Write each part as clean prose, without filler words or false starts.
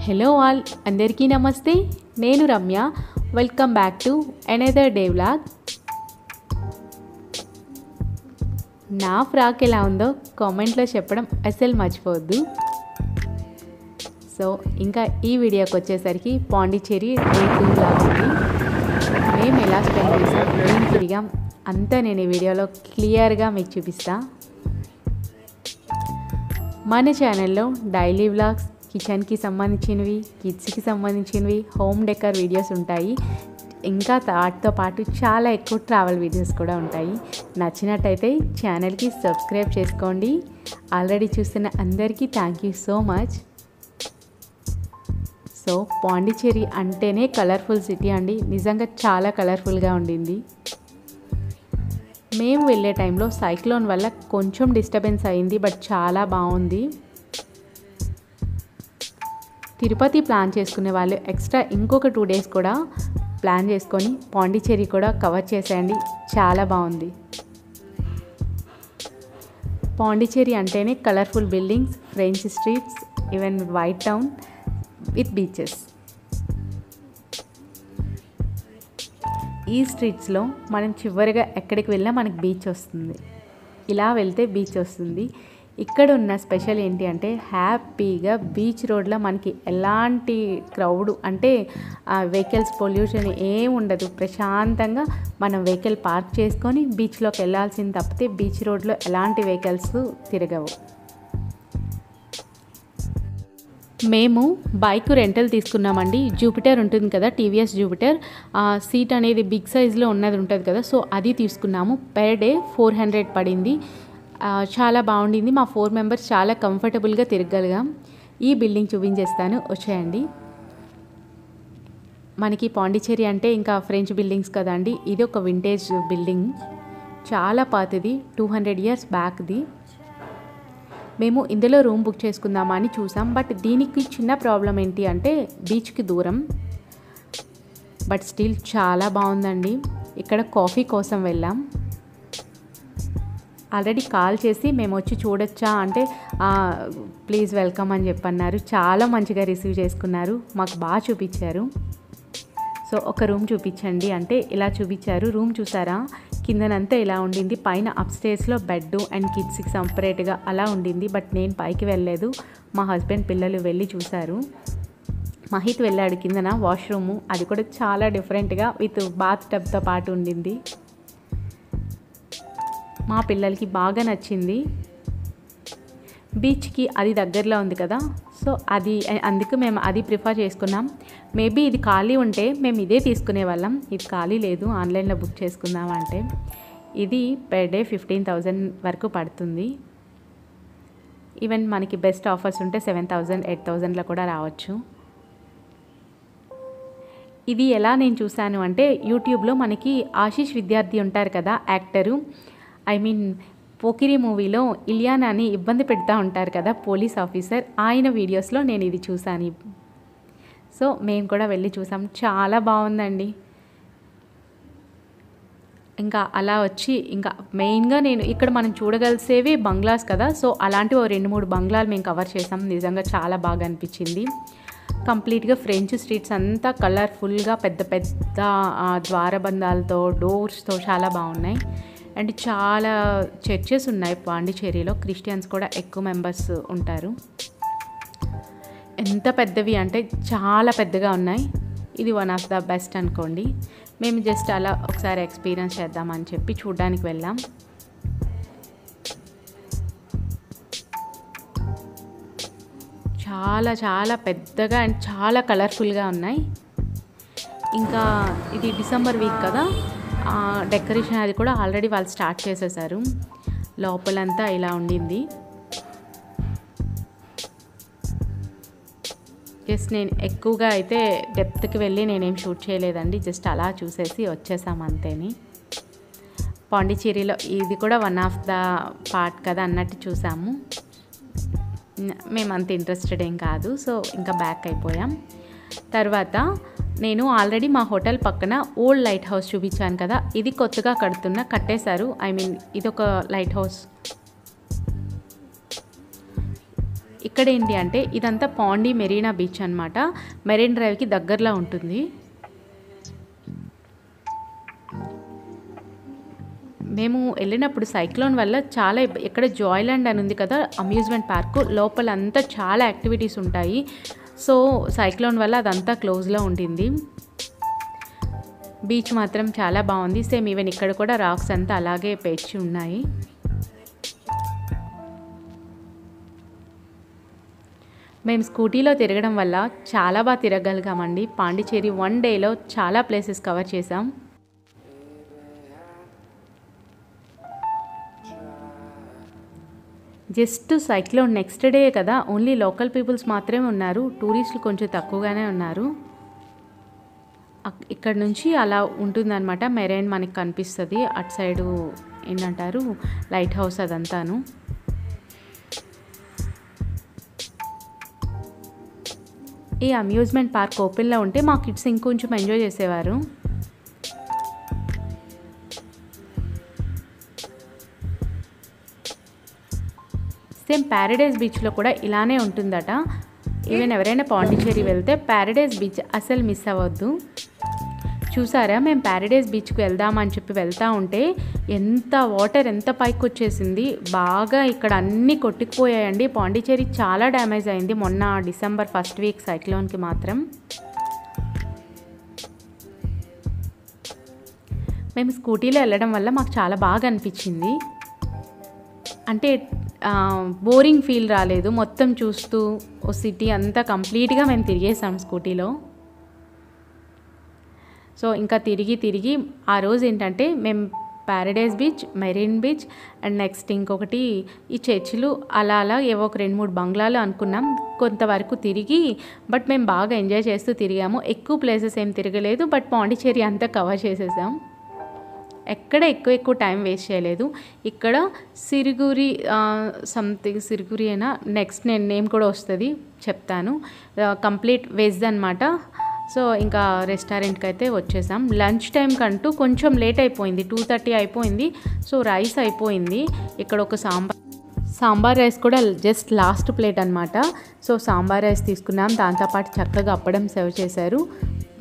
Hello all, అందరికీ నమస్తే. నేను Ramya. Welcome back to another day vlog. నా ఫ్రాక్ ఎలా ఉందో కామెంట్లో చెప్పడం అస్సలు మర్చిపోవద్దు. సో ఇంకా ఈ వీడియోకి వచ్చేసరికి పాండిచ్చేరి డే 2 వ్లాగ్ ఉంది. మేము ఎలా స్పెండ్ చేసాం, ఏం తిరిగాం అంతా నేను ఈ వీడియోలో క్లియర్గా మీకు చూపిస్తా. మన ఛానల్లో డైలీ వ్లాగ్స్, కిచెన్కి సంబంధించినవి, కిడ్స్కి సంబంధించినవి, హోమ్ డెకర్ వీడియోస్ ఉంటాయి. ఇంకా వాటితో పాటు చాలా ఎక్కువ ట్రావెల్ వీడియోస్ కూడా ఉంటాయి. నచ్చినట్టయితే ఛానల్కి సబ్స్క్రైబ్ చేసుకోండి. ఆల్రెడీ చూస్తున్న అందరికీ thank you so much. So Pondicherry అంటేనే కలర్ఫుల్ సిటీ అండి. నిజంగా చాలా కలర్ఫుల్గా ఉండింది. మేము వెళ్ళే టైంలో సైక్లోన్ వల్ల కొంచెం డిస్టర్బెన్స్ అయింది, బట్ చాలా బాగుంది. తిరుపతి ప్లాన్ చేసుకునే వాళ్ళు ఎక్స్ట్రా ఇంకొక 2 days కూడా ప్లాన్ చేసుకొని పాండిచ్చేరి కూడా కవర్ చేసేయండి. చాలా బాగుంది. పాండిచ్చేరి అంటేనే colourful buildings, French streets, even white town with beaches. ఈ స్ట్రీట్స్లో మనం చివరిగా ఎక్కడికి వెళ్ళినా మనకి బీచ్ వస్తుంది. ఇలా వెళ్తే బీచ్ వస్తుంది. ఇక్కడ ఉన్న స్పెషల్ ఏంటి అంటే హ్యాపీగా బీచ్ రోడ్లో మనకి ఎలాంటి క్రౌడ్ అంటే వెహికల్స్ పొల్యూషన్ ఏం ఉండదు. ప్రశాంతంగా మనం వెహికల్ పార్క్ చేసుకొని బీచ్లోకి వెళ్ళాల్సింది తప్పితే బీచ్ రోడ్లో ఎలాంటి వెహికల్స్ తిరగవు. మేము బైక్ రెంటల్ తీసుకున్నామండి. జూపిటర్ ఉంటుంది కదా, టీవీఎస్ జూపిటర్. సీట్ అనేది బిగ్ సైజ్లో ఉన్నది ఉంటుంది కదా, సో అది తీసుకున్నాము. పర్ డే 400 పడింది. చాలా బాగుండింది. మా 4 members చాలా కంఫర్టబుల్గా తిరగలిగాం. ఈ బిల్డింగ్ చూపించేస్తాను, వచ్చేయండి. మనకి పాండిచ్చేరి అంటే ఇంకా ఫ్రెంచ్ బిల్డింగ్స్ కదండి. ఇది ఒక వింటేజ్ బిల్డింగ్, చాలా పాతది, 200 years బ్యాక్ది. మేము ఇందులో రూమ్ బుక్ చేసుకుందామా అని చూసాం, బట్ దీనికి చిన్న ప్రాబ్లం ఏంటి అంటే బీచ్కి దూరం. బట్ స్టిల్ చాలా బాగుందండి. ఇక్కడ కాఫీ కోసం వెళ్ళాం. ఆల్రెడీ కాల్ చేసి మేము వచ్చి చూడొచ్చా అంటే ప్లీజ్ వెల్కమ్ అని చెప్పన్నారు. చాలా మంచిగా రిసీవ్ చేసుకున్నారు, మాకు బాగా చూపించారు. సో ఒక రూమ్ చూపించండి అంటే ఇలా చూపించారు. రూమ్ చూసారా, కిందనంతా ఇలా ఉండింది. పైన అప్స్టేర్స్లో బెడ్ అండ్ కిడ్స్కి సపరేట్గా అలా ఉండింది. బట్ నేను పైకి వెళ్ళలేదు, మా హస్బెండ్ పిల్లలు వెళ్ళి చూశారు. మహిత్ వెళ్ళాడు కిందన వాష్రూము, అది కూడా చాలా డిఫరెంట్గా విత్ బాత్ టబ్తో పాటు ఉండింది. మా పిల్లలకి బాగా నచ్చింది. బీచ్కి అది దగ్గరలో ఉంది కదా, సో అది అందుకు మేము అది ప్రిఫర్ చేసుకున్నాం. మేబీ ఇది ఖాళీ ఉంటే మేము ఇదే తీసుకునే వాళ్ళం. ఇది ఖాళీ లేదు, ఆన్లైన్లో బుక్ చేసుకుందామంటే. ఇది పర్ డే 15,000 వరకు పడుతుంది. ఈవెన్ మనకి బెస్ట్ ఆఫర్స్ ఉంటే 7,000, 8,000లో కూడా రావచ్చు. ఇది ఎలా నేను చూశాను అంటే యూట్యూబ్లో మనకి ఆశీష్ విద్యార్థి ఉంటారు కదా, యాక్టరు, ఐ మీన్ పోకిరి మూవీలో ఇలియానాని ఇబ్బంది పెడతా ఉంటారు కదా పోలీస్ ఆఫీసర్, ఆయన వీడియోస్లో నేను ఇది చూశాను. సో మేము కూడా వెళ్ళి చూసాం, చాలా బాగుందండి. ఇంకా అలా వచ్చి ఇంకా మెయిన్గా నేను ఇక్కడ మనం చూడగలిసేవి బంగ్లాస్ కదా, సో అలాంటి 2-3 బంగ్లాలు మేము కవర్ చేసాం. నిజంగా చాలా బాగా అనిపించింది. కంప్లీట్గా ఫ్రెంచ్ స్ట్రీట్స్ అంతా కలర్ఫుల్గా పెద్ద పెద్ద ద్వారబంధాలతో, డోర్స్తో చాలా బాగున్నాయి. అండ్ చాలా చర్చెస్ ఉన్నాయి పాండిచ్చేరిలో. క్రిస్టియన్స్ కూడా ఎక్కువ మెంబర్స్ ఉంటారు. ఎంత పెద్దవి అంటే చాలా పెద్దగా ఉన్నాయి. ఇది వన్ ఆఫ్ ద బెస్ట్ అనుకోండి. మేము జస్ట్ అలా ఒకసారి ఎక్స్పీరియన్స్ చేద్దామని చెప్పి చూడడానికి వెళ్ళాం. చాలా చాలా పెద్దగా అండ్ చాలా కలర్ఫుల్గా ఉన్నాయి. ఇంకా ఇది డిసెంబర్ వీక్ కదా, డెకరేషన్ అది కూడా ఆల్రెడీ వాళ్ళు స్టార్ట్ చేసేసారు. లోపలంతా ఇలా ఉండింది. జస్ట్ నేను ఎక్కువగా అయితే డెప్త్కి వెళ్ళి నేనేం షూట్ చేయలేదండి, జస్ట్ అలా చూసేసి వచ్చేసాం అంతేని. పాండిచ్చేరిలో ఇది కూడా వన్ ఆఫ్ ద పార్ట్ కదా అన్నట్టు చూసాము. మేము అంత ఇంట్రెస్టెడ్ ఏం కాదు, సో ఇంకా బ్యాక్ అయిపోయాం. తర్వాత నేను ఆల్రెడీ మా హోటల్ పక్కన ఓల్డ్ లైట్ హౌస్ చూపించాను కదా, ఇది కొత్తగా కట్టేశారు. ఐ మీన్ ఇదొక లైట్ హౌస్. ఇక్కడ ఏంటి అంటే ఇదంతా పాండి మెరీనా బీచ్ అనమాట. మెరైన్ డ్రైవ్కి దగ్గరలో ఉంటుంది. మేము వెళ్ళినప్పుడు సైక్లోన్ వల్ల చాలా ఇక్కడ జాయ్లాండ్ అని ఉంది కదా అమ్యూజ్మెంట్ పార్క్, లోపల అంతా చాలా యాక్టివిటీస్ ఉంటాయి. సో సైక్లోన్ వల్ల అదంతా క్లోజ్లో ఉండింది. బీచ్ మాత్రం చాలా బాగుంది. సేమ్ ఈవెన్ ఇక్కడ కూడా రాక్స్ అంతా అలాగే పేర్చి ఉన్నాయి. మేము స్కూటీలో తిరగడం వల్ల చాలా బాగా తిరగలిగామండి. పాండిచేరి 1 డేలో చాలా ప్లేసెస్ కవర్ చేసాం. జస్ట్ సైక్లోన్ నెక్స్ట్ డే కదా, ఓన్లీ లోకల్ పీపుల్స్ మాత్రమే ఉన్నారు. టూరిస్టులు కొంచెం తక్కువగానే ఉన్నారు. ఇక్కడ నుంచి అలా ఉంటుందన్నమాట. మెరైన్ మనకి కనిపిస్తుంది. అటు సైడు ఏంటంటారు లైట్ హౌస్ అదంతాను. ఈ అమ్యూజ్మెంట్ పార్క్ ఓపెన్లో ఉంటే మా కిడ్స్ ఇంకొంచెం ఎంజాయ్ చేసేవారు. సేమ్ ప్యారడైజ్ బీచ్లో కూడా ఇలానే ఉంటుందట. ఈవెన్ ఎవరైనా పాండిచేరి వెళ్తే ప్యారడైజ్ బీచ్ అసలు మిస్ అవ్వద్దు. చూసారా, మేము ప్యారడైజ్ బీచ్కి వెళ్దామని చెప్పి వెళ్తూ ఉంటే ఎంత వాటర్ ఎంత పైకి వచ్చేసింది. బాగా ఇక్కడ అన్నీ కొట్టుకుపోయాయండి. పాండిచేరి చాలా డ్యామేజ్ అయింది మొన్న డిసెంబర్ 1st వీక్ సైక్లోన్కి మాత్రం. మేము స్కూటీలో వెళ్ళడం వల్ల మాకు చాలా బాగా అనిపించింది. అంటే బోరింగ్ ఫీల్ రాలేదు. మొత్తం చూస్తూ ఓ సిటీ అంతా కంప్లీట్గా మేము తిరిగేసాం స్కూటీలో. సో ఇంకా తిరిగి ఆ రోజు ఏంటంటే మేము Paradise Beach, Marine Beach and next ఇంకొకటి ఈ చర్చిలు అలా ఏవో ఒక 2-3 బంగ్లాలు అనుకున్నాం. కొంతవరకు తిరిగి బట్ మేము బాగా ఎంజాయ్ చేస్తూ తిరిగాము. ఎక్కువ ప్లేసెస్ ఏం తిరగలేదు, బట్ పాండిచేరి అంతా కవర్ చేసేసాం. ఎక్కడ ఎక్కువ టైం వేస్ట్ చేయలేదు. ఇక్కడ సిరిగురి సంథింగ్ సిరిగురి అయినా నెక్స్ట్ నేను నేమ్ కూడా వస్తుంది చెప్తాను. కంప్లీట్ వెజ్ అనమాట. సో ఇంకా రెస్టారెంట్కి అయితే వచ్చేసాం. లంచ్ టైం కంటూ కొంచెం లేట్ అయిపోయింది, 2:30 అయిపోయింది. సో రైస్ అయిపోయింది. ఇక్కడ ఒక సాంబార్ రైస్ కూడా జస్ట్ లాస్ట్ ప్లేట్ అనమాట. సో సాంబార్ రైస్ తీసుకున్నాం. దాంతోపాటు చక్కగా అప్పడం సర్వ్ చేశారు.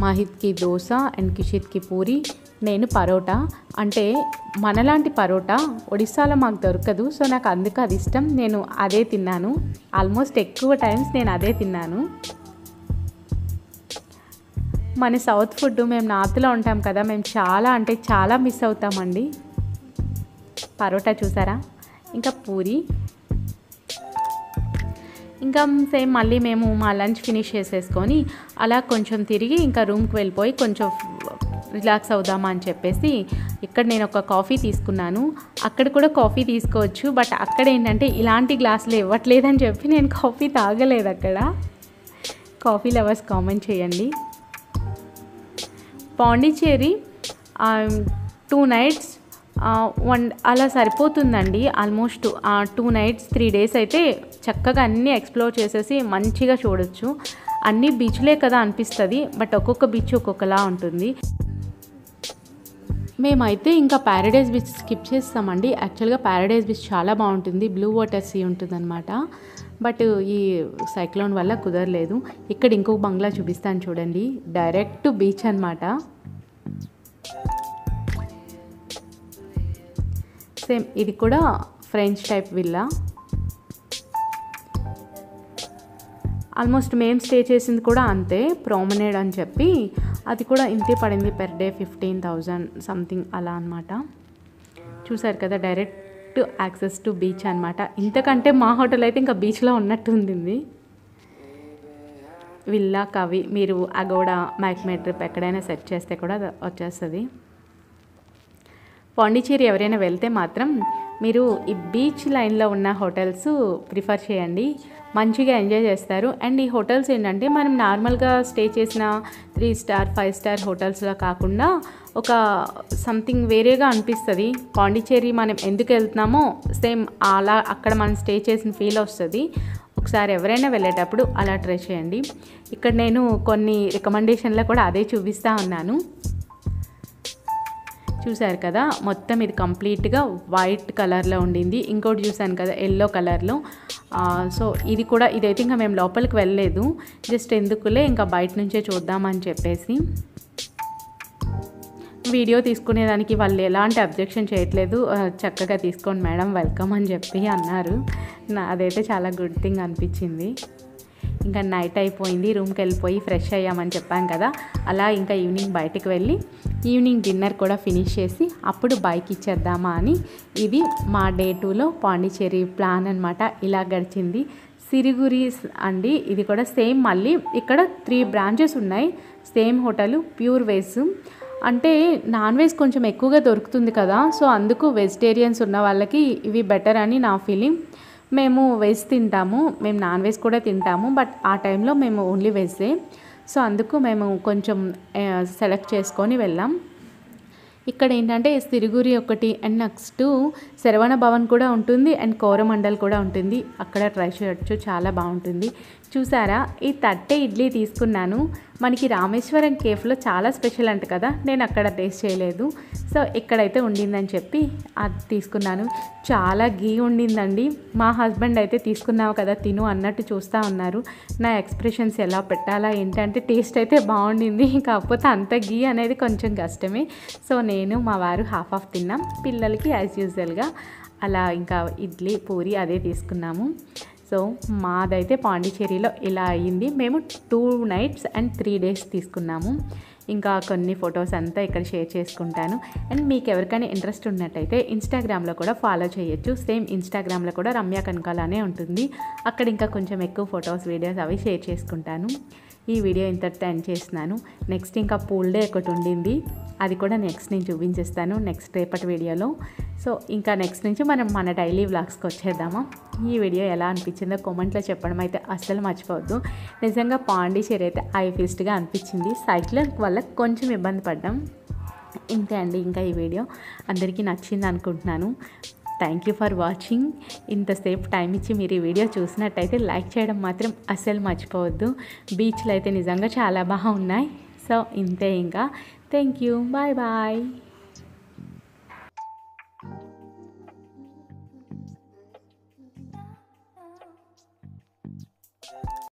మాహిత్కి దోశ అండ్ కిషిత్కి పూరి, నేను పరోటా. అంటే మనలాంటి పరోటా ఒడిస్సాలో మాకు దొరకదు. సో నాకు అందుకు అది ఇష్టం. నేను అదే తిన్నాను. ఆల్మోస్ట్ ఎక్కువ టైమ్స్ నేను అదే తిన్నాను. మన సౌత్ ఫుడ్, మేము నార్త్లో ఉంటాం కదా, మేము చాలా అంటే చాలా మిస్ అవుతామండి. పరోటా చూసారా, ఇంకా పూరి. ఇంకా సేమ్ మళ్ళీ మేము మా లంచ్ ఫినిష్ చేసేసుకొని అలా కొంచెం తిరిగి ఇంకా రూమ్కి వెళ్ళిపోయి కొంచెం రిలాక్స్ అవుదామా అని చెప్పేసి ఇక్కడ నేను ఒక కాఫీ తీసుకున్నాను. అక్కడ కూడా కాఫీ తీసుకోవచ్చు, బట్ అక్కడ ఏంటంటే ఇలాంటి గ్లాసులు ఇవ్వట్లేదని చెప్పి నేను కాఫీ తాగలేదు. అక్కడ కాఫీ లవర్స్ కామెంట్ చేయండి. పాండిచేరి 2 nights 1 అలా సరిపోతుందండి. ఆల్మోస్ట్ 2 nights 3 days అయితే చక్కగా అన్నీ ఎక్స్ప్లోర్ చేసేసి మంచిగా చూడొచ్చు. అన్ని బీచ్లే కదా అనిపిస్తుంది, బట్ ఒక్కొక్క బీచ్ ఒక్కొక్కలా ఉంటుంది. మేమైతే ఇంకా ప్యారడైజ్ బీచ్ స్కిప్ చేస్తామండి. యాక్చువల్గా ప్యారడైజ్ బీచ్ చాలా బాగుంటుంది, బ్లూ వాటర్ సీ ఉంటుందన్నమాట. బట్ ఈ సైక్లోన్ వల్ల కుదరలేదు. ఇక్కడ ఇంకొక బంగ్లా చూపిస్తాను చూడండి, డైరెక్ట్ బీచ్ అనమాట. సేమ్ ఇది కూడా ఫ్రెంచ్ టైప్ విల్లా. ఆల్మోస్ట్ మేము స్టే చేసింది కూడా అంతే, ప్రామెనేడ్ అని చెప్పి. అది కూడా ఇంతే పడింది, per day 15,000 సంథింగ్ అలా అనమాట. చూసారు కదా, డైరెక్ట్ యాక్సెస్ టు బీచ్ అనమాట. ఇంతకంటే మా హోటల్ అయితే ఇంకా బీచ్లో ఉన్నట్టు ఉంది. విల్లా కవి మీరు అగోడా, మ్యాక్మెట్రిప్ ఎక్కడైనా సెర్చ్ చేస్తే కూడా వచ్చేస్తుంది. పాండిచేరి ఎవరైనా వెళ్తే మాత్రం మీరు ఈ బీచ్ లైన్లో ఉన్న హోటల్స్ ప్రిఫర్ చేయండి, మంచిగా ఎంజాయ్ చేస్తారు. అండ్ ఈ హోటల్స్ ఏంటంటే మనం నార్మల్గా స్టే చేసిన 3 star 5 star హోటల్స్లో కాకుండా ఒక సంథింగ్ వేరేగా అనిపిస్తుంది. పాండిచేరి మనం ఎందుకు వెళ్తున్నామో సేమ్ అలా అక్కడ మనం స్టే చేసిన ఫీల్ వస్తుంది. ఒకసారి ఎవరైనా వెళ్ళేటప్పుడు అలా ట్రై చేయండి. ఇక్కడ నేను కొన్ని రికమెండేషన్లో కూడా అదే చూపిస్తూ ఉన్నాను. చూసారు కదా, మొత్తం ఇది కంప్లీట్గా వైట్ కలర్లో ఉండింది. ఇంకోటి చూసాను కదా ఎల్లో కలర్లో. సో ఇది కూడా, ఇదైతే ఇంకా మేము లోపలికి వెళ్ళలేదు, జస్ట్ ఎందుకులే ఇంకా బయట నుంచే చూద్దామని చెప్పేసి. వీడియో తీసుకునేదానికి వాళ్ళు ఎలాంటి అబ్జెక్షన్ చేయట్లేదు, చక్కగా తీసుకోండి మేడం, వెల్కమ్ అని చెప్పి అన్నారు. అదైతే చాలా గుడ్ థింగ్ అనిపించింది. ఇంకా నైట్ అయిపోయింది, రూమ్కి వెళ్ళిపోయి ఫ్రెష్ అయ్యామని చెప్పాను కదా, అలా ఇంకా ఈవినింగ్ బయటకు వెళ్ళి ఈవినింగ్ డిన్నర్ కూడా ఫినిష్ చేసి అప్పుడు బైక్ ఇచ్చేద్దామా అని. ఇది మా డే 2లో పాండిచ్చేరి ప్లాన్ అనమాట. ఇలా గడిచింది. సిరిగురి అండి, ఇది కూడా సేమ్. మళ్ళీ ఇక్కడ 3 బ్రాంచెస్ ఉన్నాయి, సేమ్ హోటల్, ప్యూర్ వెజ్. అంటే నాన్ వెజ్ కొంచెం ఎక్కువగా దొరుకుతుంది కదా, సో అందుకు వెజిటేరియన్స్ ఉన్న వాళ్ళకి ఇవి బెటర్ అని నా ఫీలింగ్. మేము వెజ్ తింటాము, మేము నాన్ వెజ్ కూడా తింటాము, బట్ ఆ టైంలో మేము ఓన్లీ వెజ్జే. సో అందుకు మేము కొంచెం సెలెక్ట్ చేసుకొని వెళ్ళాం. ఇక్కడ ఏంటంటే సిరిగురి ఒకటి, అండ్ నెక్స్ట్ శరవణ భవన్ కూడా ఉంటుంది, అండ్ కోరమండల్ కూడా ఉంటుంది. అక్కడ ట్రై చేయొచ్చు, చాలా బాగుంటుంది. చూసారా, ఈ తట్టె ఇడ్లీ తీసుకున్నాను. మనకి రామేశ్వరం కేఫ్లో చాలా స్పెషల్ అంట కదా, నేను అక్కడ టేస్ట్ చేయలేదు. సో ఇక్కడైతే ఉండిందని చెప్పి అది తీసుకున్నాను. చాలా గీ ఉండిందండి. మా హస్బెండ్ అయితే తీసుకున్నావు కదా తిను అన్నట్టు చూస్తూ ఉన్నారు. నా ఎక్స్ప్రెషన్స్ ఎలా పెట్టాలా ఏంటంటే, టేస్ట్ అయితే బాగుండింది, కాకపోతే అంత గీ అనేది కొంచెం కష్టమే. సో నేను మా వారు హాఫ్ తిన్నాం, పిల్లలకి యాజ్ యూజువల్గా అలా ఇంకా ఇడ్లీ పూరి అదే తీసుకున్నాము. సో మాదైతే పాండిచ్చేరిలో ఇలా అయ్యింది. మేము 2 nights and 3 days తీసుకున్నాము. ఇంకా కొన్ని ఫొటోస్ అంతా ఇక్కడ షేర్ చేసుకుంటాను. అండ్ మీకు ఎవరికైనా ఇంట్రెస్ట్ ఉన్నట్టయితే ఇన్స్టాగ్రామ్లో కూడా ఫాలో చేయొచ్చు. సేమ్ ఇన్స్టాగ్రామ్లో కూడా రమ్య కనకాలనే ఉంటుంది. అక్కడ ఇంకా కొంచెం ఎక్కువ ఫొటోస్, వీడియోస్ అవి షేర్ చేసుకుంటాను. ఈ వీడియో ఇంతటితో ఎండ్ చేస్తున్నాను. నెక్స్ట్ ఇంకా పూల్ డే ఒకటి ఉండింది, అది కూడా నెక్స్ట్ నేను చూపించేస్తాను నెక్స్ట్ రేపటి వీడియోలో. సో ఇంకా నెక్స్ట్ నుంచి మనం మన డైలీ వ్లాగ్స్కి వచ్చేద్దామా. ఈ వీడియో ఎలా అనిపించిందో కామెంట్లో చెప్పడం అయితే అస్సలు మర్చిపోవద్దు. నిజంగా పాండిచ్చేరి అయితే ఫీస్ట్గా అనిపించింది. సైక్లోన్ వల్ల కొంచెం ఇబ్బంది పడ్డాం. ఇంతే అండి. ఇంకా ఈ వీడియో అందరికీ నచ్చింది అనుకుంటున్నాను. Thank you for watching. ఇంతసేపు టైం ఇచ్చి మీరు ఈ వీడియో చూసినట్టయితే లైక్ చేయడం మాత్రం అస్సలు మర్చిపోవద్దు. బీచ్లు అయితే నిజంగా చాలా బాగున్నాయి. సో ఇంతే ఇంకా. Thank you. Bye bye.